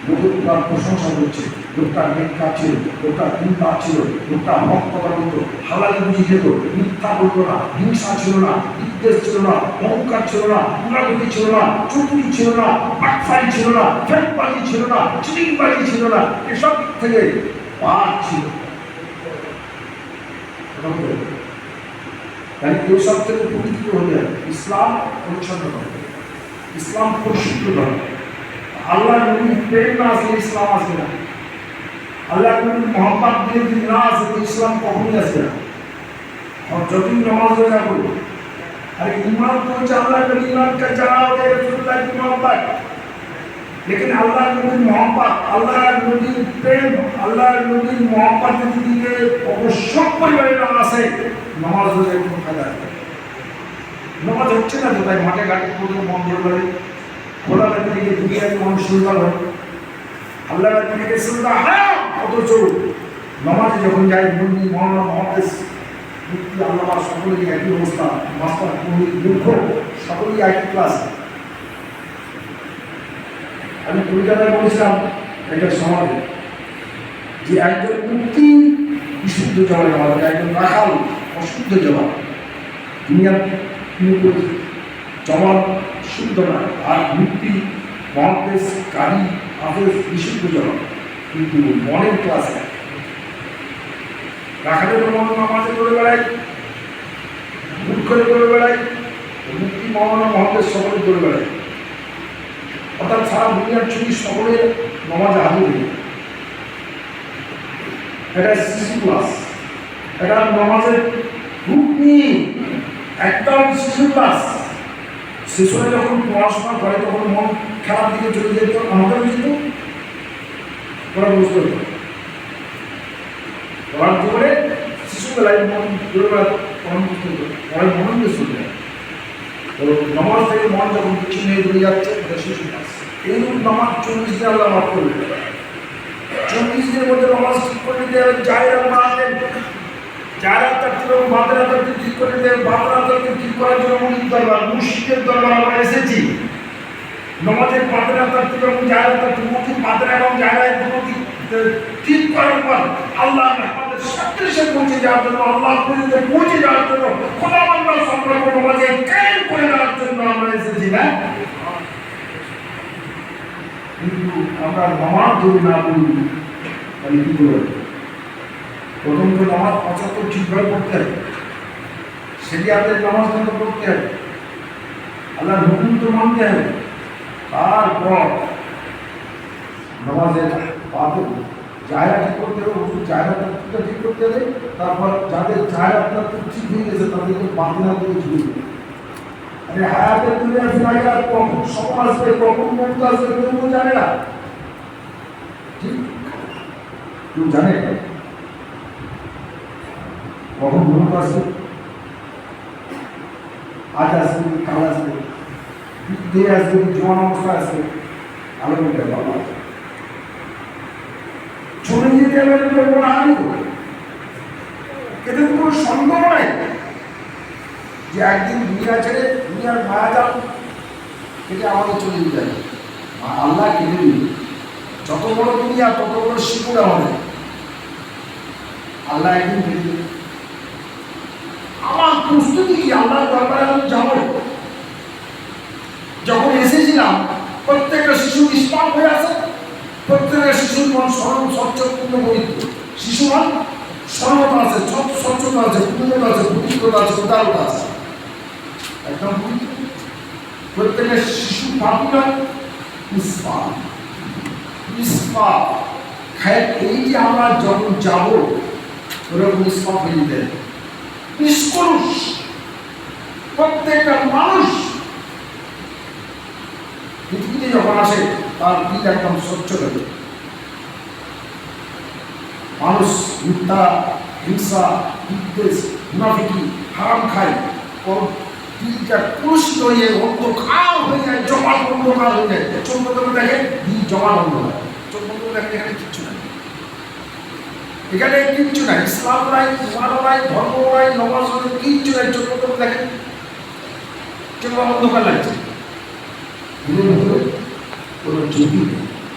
লোকের তার প্রশংসা করছে, লোকটা নেককার ছিল, লোকটা দিনদার ছিল, লোকটা হক কথা বলতো, হালালি বুঝে যেত, মিথ্যা বলতো না, হিংসা ছিল না, বিদ্বেষ ছিল না, অহংকার ছিল না, গুণাগুতি ছিল না, চুক্তি ছিল না, বাটফারি ছিল না, ফেটবাজি ছিল না, চিটিংবাজি ছিল না, এসব থেকে পার ছিল। তাই এসব থেকে পবিত্র হলে ইসলাম পরিচ্ছন্ন হবে, ইসলাম পরিশুদ্ধ হবে। আল্লাহ নবীর প্রেম না আসলে ইসলাম আসবে না, আল্লাহ নবীর মহব্বত দিয়ে যদি না আসে তো ইসলাম কখনই আসবে না। যতই নামাজ রোজা করবো, আর ইমান তো হচ্ছে আল্লাহ নবীর ইমানকে জানা হবে রাসূলুল্লাহ কি মহব্বত, लेकिन আল্লাহ নবীর মহব্বত, আল্লাহ নবীর প্রেম, আল্লাহ নবীর মহব্বত যদি অবশ্যই পরিবারে না আসে নামাজ রোজা কোনো ফায়দা নেই। নামাজ হচ্ছে না তো, তাই মাঠে ঘাটে কোনো মন ধরে খোলা থেকে দুনিয়ার মানুষ সুন্দর হয়, আল্লাহ থেকে সুন্দর হ্যাঁ, অথচ নামাজে যখন যাই মন্দির মহানা মহাদেশ মুক্তি আল্লাহ সকলেরই একই অবস্থা, মাস্টার মূর্খ সকলেই একই ক্লাস। আমি কলকাতায় বলেছিলাম একটা সমাজে যে একজন মুক্তি বিশুদ্ধ জবাব নামাজ, একজন রাখাল অশুদ্ধ জবাব, দুনিয়ার জবাব শুদ্ধ না, আর মুক্তি মহাদেশ কারি আদেশ বিশুদ্ধ জবাব, কিন্তু মনের ক্লাসে রাখালের মন নামাজে করে বেড়ায়, ভুল করে করে বেড়ায়, মুক্তি মহানা মহাদেশ সকলে করে বেড়ায়, অর্থাৎ সারা দুনিয়ার ছবি সকলের নামাজে হাজির হয়ে। এটা শিশু ক্লাস, এটা নামাজের রূপ নিয়ে একদম শিশু ক্লাস। শিশুরা যখন পড়াশোনা করে তখন মন খারাপ দিকে চলে যেত, আমাদের যেত ওরা বুঝতে হতো পড়ার জীবনে শিশুবেলায় মন ঘুরে বেড়াতো, পড়ান বুঝতে হতো, পড়ার মনন দিয়ে চলে যায়। তো নামাজ থেকে মন যখন বিচ্ছিন্ন হয়ে চলে যাচ্ছে এটা শিশু ক্লাস। এই নামাজ 40 দিন আল্লাহ মাফ করবে, 40 দিনের মধ্যে নামাজ ঠিক করে দিতে হবে। জায়রা বাঁধেন, জায়রা তার বাঁধের আদালতে ঠিক করে দিতে হবে, বাঁধের আদালতে ঠিক করার জন্য মুনির দরবার, মুর্শিদের দরবার আমরা এসেছি। নামাজের বাঁধের আদালতে এবং জায়রা তার মুখী বাঁধের এবং জায়রায় দুটো ঠিক করার পর আল্লাহ আমাদের সাথে পৌঁছে যাওয়ার জন্য, আল্লাহ পর্যন্ত পৌঁছে যাওয়ার জন্য, খোদা বান্দার সম্পর্ক নামাজে কায়েম করে দেওয়ার জন্য আমরা এসেছি না। কিন্তু আমরা নামাজ যদি না পড়ি তাহলে কি করে? প্রথম তো নামাজ 75 ঠিকভাবে পড়তে হবে, শরিয়াতের নামাজ তো পড়তে হবে, আল্লাহর হুকুম তো মানতে হবে, তারপর নামাজের পাতে জায়গা ঠিক করতে হবে, জায়গাটা ঠিক করতে হবে, তারপর যাদের জায়গাটা ঠিক হয়ে গেছে তাদেরকে বাতিনা দিয়ে ঝুঁকে দেবে। আরে হায়াতের দুনিয়া ফিরাইয়া কখন সময় আসবে, কখন মৌত আসবে কেউ জানে না, ঠিক কেউ জানে কখন মৌত আসবে, আজ আসবে কাল আসবে, দিয়ে আসবে জোয়ান অবস্থা আসবে, আলো বলতে বাবা চলে যেতে হবে কোনো হানি করে, এতে তো কোনো সন্দেহ নাই যে একদিন দুনিয়া ছেড়ে দুনিয়ার মায়া যান এটা আমাদের চলে যেতে হবে। আল্লাহ কেটে দিবে, যত বড় দুনিয়া তত বড় শিকুর আমাদের, আল্লাহ একদিন কেটে দেবে। আমার প্রস্তুতি কি আল্লাহর দরবারে আমি যাব? যখন এসেছিলাম প্রত্যেকটা শিশু ইসলাম হয়ে আছে, প্রত্যেকটা শিশুর মন সরল স্বচ্ছ পূর্ণ পবিত্র, শিশু মন সরলতা আছে, স্বচ্ছতা আছে, পূর্ণতা আছে, পবিত্রতা আছে, উদারতা আছে, একদম পবিত্র। প্রত্যেকের শিশু পাপিটা ইসলাম ইসলাম খায়। এই যে আমরা যখন যাব ওরকম ইসলাম হয়ে যেতে নিষ্কলুষ প্রত্যেকটা মানুষ পৃথিবীতে যখন আসে তার দিল একদম স্বচ্ছ থাকে। মানুষ মিথ্যা, হিংসা, বিদ্বেষ, মুনাফিকি, হারাম খায়, দিলটা কলুষিত হয়ে অন্ধকার হয়ে যায়, জমাট অন্ধকার হয়ে যায়। চোখ বন্ধ দেখে দিল জমাট অন্ধকার, চোখ বন্ধ দেখে এখানে কিচ্ছু নাই, এখানে কিচ্ছু নাই, ইসলাম নাই, ইমান নাই, ধর্ম নাই, নমাজ নাই, কিচ্ছু নাই। চোখ বন্ধ দেখে চোখ অন্ধকার লাগছে, কোনো ঝুঁকি নেই।